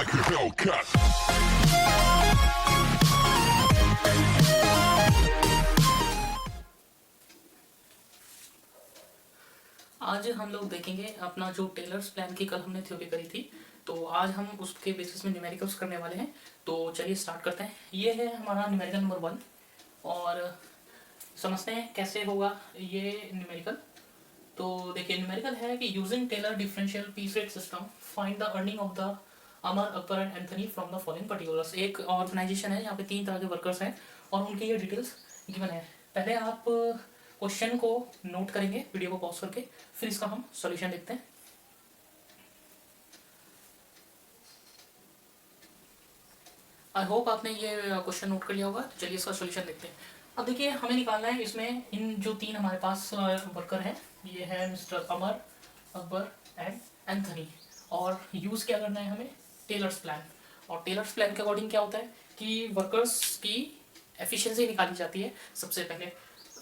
like a Hellcat. आज हम लोग देखेंगे अपना जो टेलर्स प्लान की कल हमने थ्योरी करी थी, तो आज हम उसके बेसिस में न्यूमेरिकल्स करने वाले हैं। तो चलिए स्टार्ट करते हैं। ये है हमारा न्यूमेरिकल नंबर 1 और समझते हैं कैसे होगा ये न्यूमेरिकल। तो देखिए न्यूमेरिकल है कि using Taylor differential piece rate system find the earning of the Amar, Akbar and Anthony from the following particulars. एक ऑर्गेनाइजेशन है, यहाँ पे 3 तरह के वर्कर्स हैं और उनकी ये डिटेल्स गिवन है। पहले आप क्वेश्चन को नोट करेंगे वीडियो को पॉज करके, फिर इसका हम सॉल्यूशन देखते हैं। आई होप आपने ये क्वेश्चन नोट कर लिया होगा। तो चलिए इसका सॉल्यूशन देखते हैं। अब देखिए हमें निकालना है इसमें इन जो 3 हमारे पास वर्कर हैं, ये है mister Amar, Akbar and Anthony. और यूज़ क्या करना है हमें, टेलर्स प्लान। और टेलर्स प्लान के अकॉर्डिंग क्या होता है कि वर्कर्स की एफिशिएंसी निकाली जाती है। सबसे पहले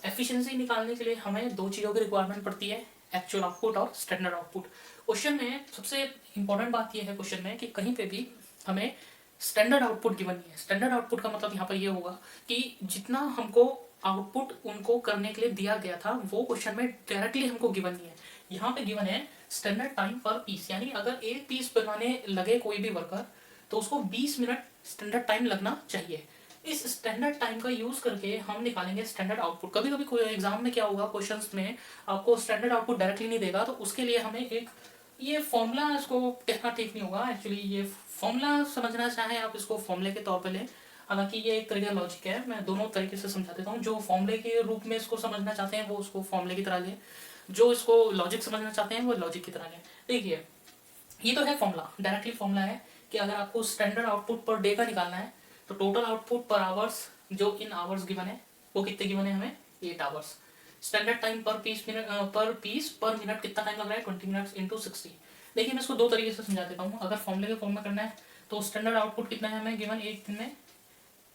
एफिशिएंसी निकालने के लिए हमें 2 चीज़ों की रिक्वायरमेंट पड़ती है, एक्चुअल आउटपुट और स्टैंडर्ड आउटपुट। क्वेश्चन में सबसे इंपॉर्टेंट बात यह है क्वेश्चन में कि कहीं पे भी हमें स्टैंडर्ड आउटपुट गिवन नहीं है। स्टैंडर्ड आउटपुट का मतलब यहाँ पर ये होगा कि जितना हमको आउटपुट उनको करने के लिए दिया गया था वो क्वेश्चन में डायरेक्टली हमको गिवन नहीं है। यहाँ पे गिवन है स्टैंडर्ड टाइम पर पीस, यानी अगर एक पीस बनाने लगे कोई भी वर्कर तो उसको 20 मिनट स्टैंडर्ड टाइम लगना चाहिए। इस स्टैंडर्ड टाइम का यूज करके हम निकालेंगे स्टैंडर्ड आउटपुट। कभी कभी कोई एग्जाम में क्या होगा, क्वेश्चंस में आपको स्टैंडर्ड आउटपुट डायरेक्टली नहीं देगा, तो उसके लिए हमें एक ये फॉर्मूला, इसको कहना ठीक नहीं होगा एक्चुअली, ये फॉर्मूला समझना चाहें आप इसको फॉर्मूले के तौर पे लें। हालांकि ये एक तरीका लॉजिक है, मैं दोनों तरीके से समझा देता हूँ। जो फॉर्मूले के रूप में इसको समझना चाहते हैं वो उसको फॉर्मूले की तरह लें, जो इसको लॉजिक समझना चाहते हैं वो लॉजिक की तरह लें। देखिए ये तो है फॉर्मूला, डायरेक्टली फॉर्मूला है कि अगर आपको स्टैंडर्ड आउटपुट पर डे का निकालना है तो टोटल आउटपुट पर आवर्स जो इन आवर्स गिवन है वो कितने गिवन है हमें, 8 आवर्स। स्टैंडर्ड टाइम पर पीस पर मिनट कितना टाइम लग रहा है, 20 मिनट्स इंटू 60। देखिए मैं इसको 2 तरीके से समझा देता हूँ। अगर फॉर्मूले के फॉर्म में करना है तो स्टैंडर्ड आउटपुट कितना है हमें गिवन एक दिन में,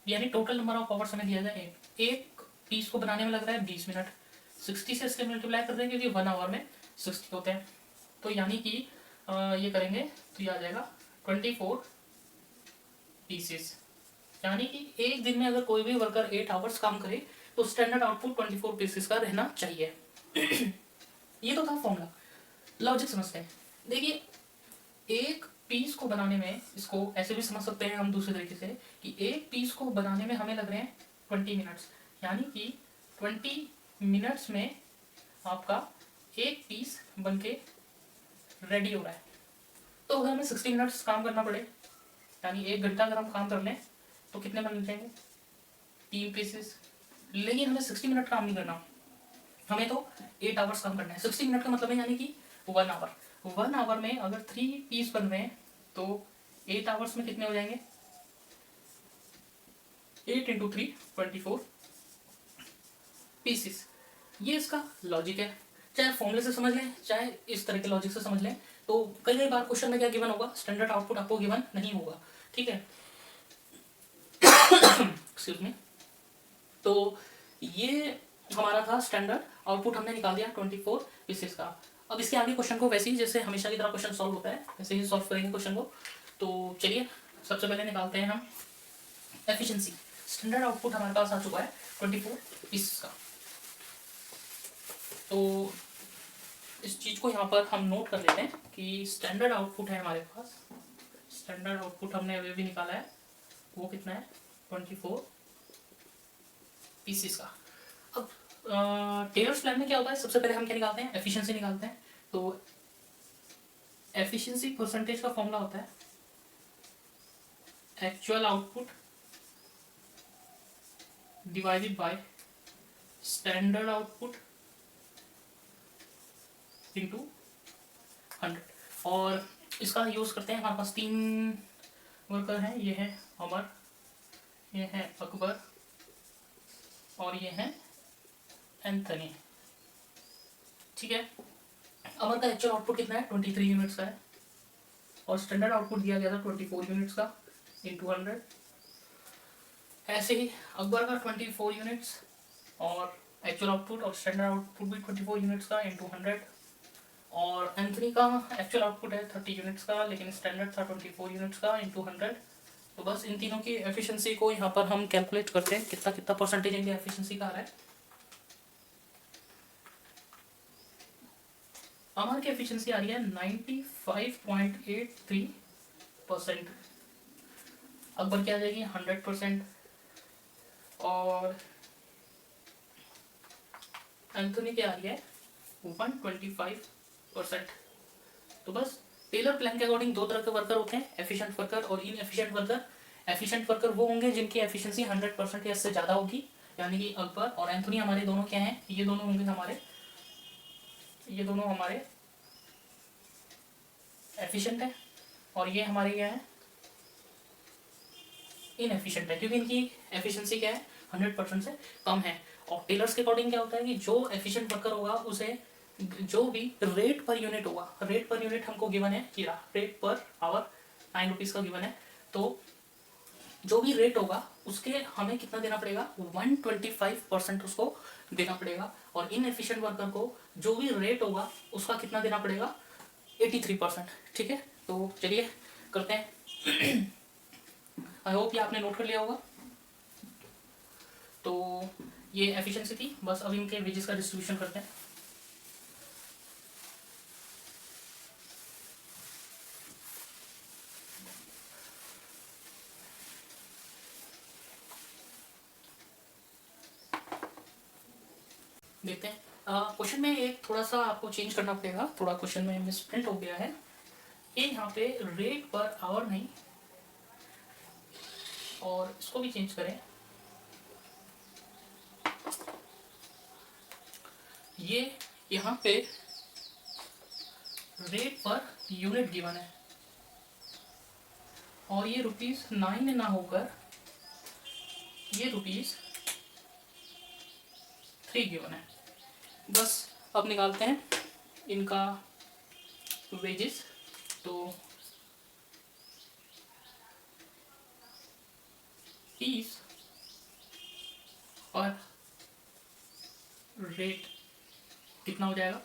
यानी टोटल नंबर ऑफ आवर्स हमें दिया जाए एक पीस को बनाने में लग रहा है 20 मिनट। 60 से इसके मल्टीप्लाई कर देंगे क्योंकि 1 आवर में 60 होते हैं, तो यानी कि ये करेंगे तो ये आ जाएगा 24 पीसेस। यानी कि एक दिन में अगर कोई भी वर्कर 8 आवर्स काम करे तो स्टैंडर्ड आउटपुट 24 पीसेस का रहना चाहिए। ये तो था फॉर्मूला। लॉजिक समझते हैं। देखिए एक पीस को बनाने में, इसको ऐसे भी समझ सकते हैं हम दूसरे तरीके से कि एक पीस को बनाने में हमें लग रहे हैं 20 मिनट्स, यानी कि 20 मिनट्स में आपका एक पीस बनके रेडी हो रहा है। तो अगर हमें 60 मिनट्स काम करना पड़े, यानी 1 घंटा अगर हम काम कर लें तो कितने बन जाएंगे, 3 पीसेस। लेकिन हमें 60 मिनट काम नहीं करना, हमें तो 8 आवर्स काम करना है। 60 मिनट का मतलब है यानी कि 1 आवर। 1 आवर में अगर 3 पीस बन रहे हैं तो 8 आवर्स में कितने हो जाएंगे, 8 इंटू 3 24 पीसेस। ये इसका लॉजिक है। चाहे फॉर्मूले से समझ लें चाहे इस तरह के लॉजिक से समझ लें, तो कई बार क्वेश्चन में क्या गिवन होगा, स्टैंडर्ड आउटपुट आपको गिवन नहीं होगा। ठीक है एक्सक्यूज मी। तो ये हमारा था स्टैंडर्ड आउटपुट, हमने निकाल दिया 24 पीसेस का। अब इसके आगे क्वेश्चन को वैसे ही जैसे हमेशा की तरह क्वेश्चन सॉल्व होता है वैसे ही सॉल्व करेंगे क्वेश्चन को। तो चलिए सबसे पहले निकालते हैं हम एफिशिएंसी। स्टैंडर्ड आउटपुट हमारे पास आ चुका है 24 पीसेस का। तो इस चीज को यहाँ पर हम नोट कर लेते हैं कि स्टैंडर्ड आउटपुट है हमारे पास। स्टैंडर्ड आउटपुट हमने अभी भी निकाला है, वो कितना है 24 पीसेस का। अब टेलर्स प्लान में क्या होता है, सबसे पहले हम क्या निकालते हैं, एफिशिएंसी निकालते हैं। तो एफिशिएंसी परसेंटेज का फॉर्मूला होता है actual output divided by standard output into 100। और इसका यूज करते हैं, हमारे पास 3 वर्कर हैं, ये है अमर, ये है अकबर और ये है एंथनी। ठीक है, अमर का एक्चुअल आउटपुट कितना है 23 यूनिट्स का है और स्टैंडर्ड आउटपुट दिया गया था 24 यूनिट्स का इंटू 100। ऐसे ही अकबर का 24 यूनिट्स और एक्चुअल आउटपुट और स्टैंडर्ड आउटपुट भी 24 यूनिट्स का इंटू 100। और एंथनी का एक्चुअल आउटपुट है 30 यूनिट्स का, लेकिन स्टैंडर्ड था 24 यूनिट्स का इंटू 100। तो बस इन तीनों की एफिशिएंसी को यहाँ पर हम कैलकुलेट करते हैं कितना कितना परसेंटेज इनकी एफिशिएंसी का आ रहा है। अमर की एफिशिएंसी आ रही है 95.83%। अकबर क्या आ जाएगी 100%, और एंथोनी क्या आ रही है 125%। तो बस टेलर प्लान के अकॉर्डिंग दो तरह के वर्कर होते हैं, एफिशिएंट वर्कर और इनएफिशिएंट वर्कर। एफिशिएंट वर्कर वो होंगे जिनकी एफिशिएंसी 100% या इससे ज़्यादा होगी, यानी कि अकबर और एंथोनी हमारे दोनों क्या हैं, ये दोनों होंगे हमारे, ये दोनों हमारे एफिशिएंट है, और ये हमारे क्या है इनएफिशिएंट है, क्योंकि इनकी एफिशिएंसी क्या है 100% से कम है। और टेलर्स के अकॉर्डिंग क्या होता है कि जो एफिशिएंट वर्कर होगा उसे जो भी रेट पर यूनिट होगा, रेट पर यूनिट हमको गिवन है, ये रेट पर आवर 9 रुपीज़ का गिवन है, तो जो भी रेट होगा उसके हमें कितना देना पड़ेगा 125% उसको देना पड़ेगा। और इनएफिशिएंट वर्कर को जो भी रेट होगा उसका कितना देना पड़ेगा 83%। ठीक है, तो चलिए करते हैं। आई होप ये आपने नोट कर लिया होगा। तो ये एफिशिएंसी थी, बस अब इनके वेजेस का डिस्ट्रीब्यूशन करते हैं। देखते हैं क्वेश्चन में एक थोड़ा सा आपको चेंज करना पड़ेगा, थोड़ा क्वेश्चन में मिसप्रिंट हो गया है। ये यहाँ पे रेट पर आवर नहीं, और इसको भी चेंज करें, ये यहाँ पे रेट पर यूनिट गिवन है, और ये ₹9 ना होकर ये ₹3 गिवन है। बस अब निकालते हैं इनका वेजेस। तो फीस और रेट कितना हो जाएगा,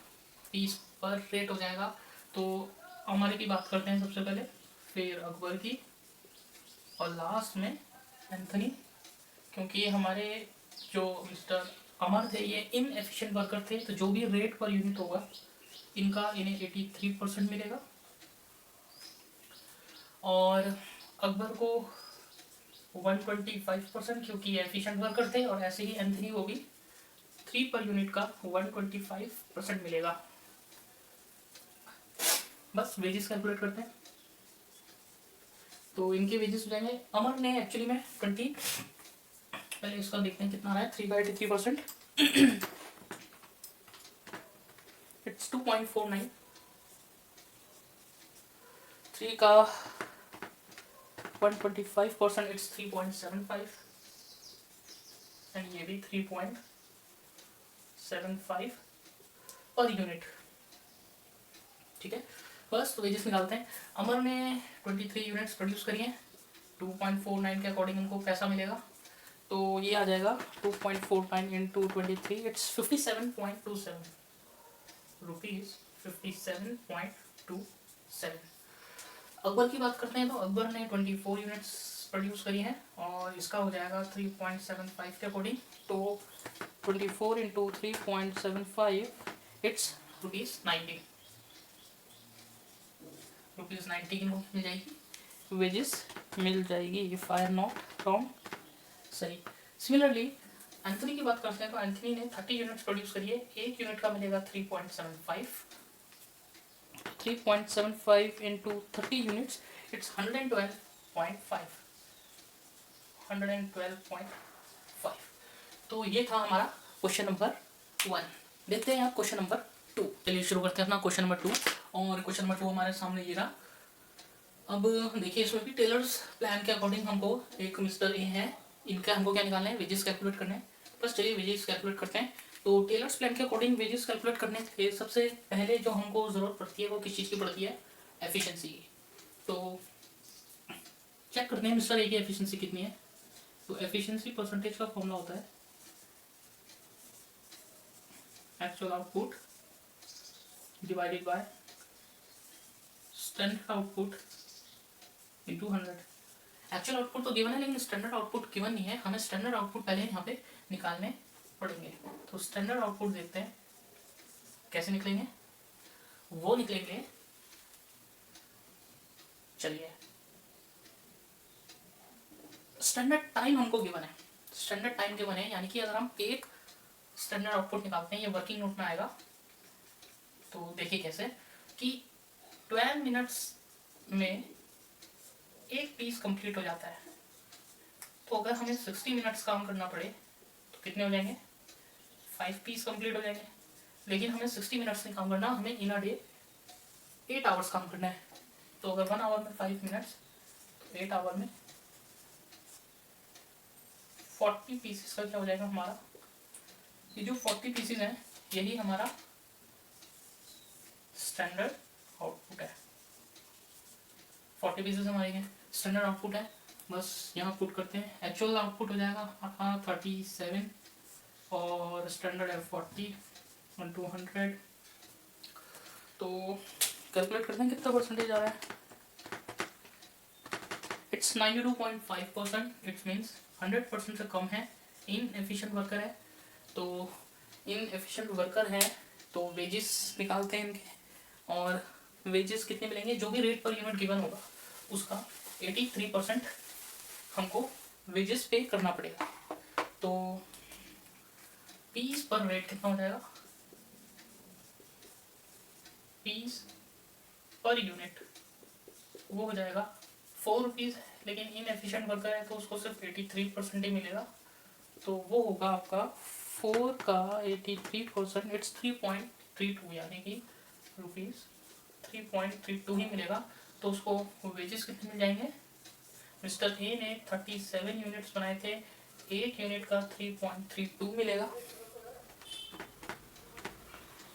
फीस पर रेट हो जाएगा। तो हमारे की बात करते हैं सबसे पहले, फिर अकबर की, और लास्ट में एंथनी, क्योंकि हमारे जो मिस्टर अमर थे ये इनएफिशिएंट वर्कर थे, तो जो भी रेट पर यूनिट होगा इनका इन्हें 83% मिलेगा, और अकबर को 125% क्योंकि एफिशिएंट वर्कर थे, और ऐसे ही एंथनी को भी 3 पर यूनिट का 125% मिलेगा। बस वेजेस कैलकुलेट करते हैं। तो इनके वेजेस हो जाएंगे, अमर ने एक्चुअली में 20, पहले इसका देखते हैं कितना आ रहा है, 3/83%, इट्स 2.49, 3 का 125%, इट्स 3.75, एंड ये भी 3.75 पर यूनिट। ठीक है, बस तो वेजेस निकालते हैं। अमर ने 23 यूनिट्स प्रोड्यूस करी हैं, 2.49 के अकॉर्डिंग उनको पैसा मिलेगा, तो ये आ जाएगा 2.49 इंटू 23, इट्स 57.27 रुपीज़, 57.27। अकबर की बात करते हैं, तो अकबर ने 24 यूनिट्स प्रोड्यूस करी हैं, और इसका हो जाएगा 3.75 के अकॉर्डिंग, तो 24 इंटू 3.75, इट्स ₹90, ₹90 की मिल जाएगी, वेजेस मिल जाएगी, if I am not wrong, सही। सिमिलरली एंथनी की बात करते हैं, तो एंथनी ने 30 यूनिट्स प्रोड्यूस करी है, एक यूनिट का मिलेगा 3.75, 3.75 इंटू 30 यूनिट्स, इट्स 112.5, 112.5। तो ये था हमारा क्वेश्चन नंबर 1। देखते हैं आप क्वेश्चन नंबर 2। चलिए शुरू करते हैं अपना क्वेश्चन नंबर 2, और क्वेश्चन नंबर 2 हमारे सामने ये रहा। अब देखिए इसमें भी टेलर्स प्लान के अकॉर्डिंग हमको एक मिस्टर ए है, इनका हमको क्या निकालना है, वेजेस कैलकुलेट करने हैं। बस चलिए वेजेस कैलकुलेट करते हैं। तो टेलर्स प्लान के अकॉर्डिंग वेजेस कैलकुलेट करने के सबसे पहले जो हमको ज़रूरत पड़ती है वो किस चीज़ की पड़ती है, एफिशिएंसी की। तो चेक करते हैं मिस्टर ए की एफिशिएंसी कितनी है। तो एफिशिएंसी परसेंटेज का फॉर्मूला होता है actual output divided by standard output into 100। Actual output तो गिवन है लेकिन स्टैंडर्ड आउटपुट गिवन नहीं है, हमें स्टैंडर्ड आउटपुट पहले यहाँ पे निकालने पड़ेंगे। तो स्टैंडर्ड आउटपुट देखते हैं कैसे निकलेंगे, वो निकलेंगे, चलिए स्टैंडर्ड टाइम हमको गिवन है, स्टैंडर्ड टाइम गिवन है, यानी कि अगर हम एक स्टैंडर्ड आउटपुट निकालते हैं, ये वर्किंग नोट में आएगा। तो देखिए कैसे कि 12 मिनट्स में एक पीस कंप्लीट हो जाता है। तो अगर हमें 60 मिनट्स काम करना पड़े तो कितने हो जाएंगे, 5 पीस कंप्लीट हो जाएंगे। लेकिन हमें 60 मिनट्स में काम करना, हमें इन अ डे 8 आवर्स काम करना है। तो अगर 1 आवर में 5 मिनट्स, तो 8 आवर में 40 पीसेस का क्या हो जाएगा हमारा, ये जो 40 पीसेस हैं यही हमारा स्टैंडर्ड आउटपुट है। 40 पीसेस हमारे स्टैंडर्ड आउटपुट है, बस यहाँ पुट करते हैं। एक्चुअल आउटपुट हो जाएगा 37 और स्टैंडर्ड है 40 1 to 100। तो कैलकुलेट करते हैं कितना परसेंटेज आ रहा है। इट्स 92.5%, इट्स मीन्स 100% से कम है। इन एफिशिएंट वर्कर है, तो इन एफिशिएंट वर्कर है तो वेजेस निकालते हैं इनके, और वेजेस कितने मिलेंगे, जो भी रेट पर यूनिट गिवन होगा उसका 83% हमको वेजेस पे करना पड़ेगा। तो पीस पर रेट कितना हो जाएगा, पीस पर यूनिट वो हो जाएगा 4 रुपीज़, लेकिन इन एफिशिएंट वर्कर है तो उसको सिर्फ 83% ही मिलेगा। तो वो होगा आपका 4 का 83%, इट्स 3.32, यानी कि रुपीज़ 3.32 ही मिलेगा। तो उसको वेजेस कितने मिल जाएंगे, मिस्टर ए ने 37 यूनिट्स बनाए थे, एक यूनिट का 3.32 मिलेगा।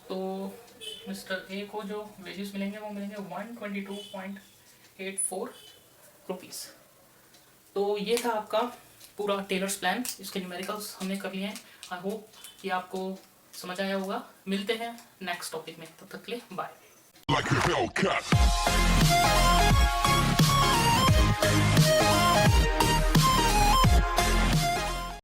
तो मिस्टर ए को जो वेजेस मिलेंगे वो मिलेंगे 122.84 रुपीज़। तो ये था आपका पूरा टेलर्स प्लान, इसके न्यूमेरिकल्स हमने कर लिए हैं। आई होप कि आपको समझ आया होगा। मिलते हैं नेक्स्ट टॉपिक में, तब तक के लिए बाय। Like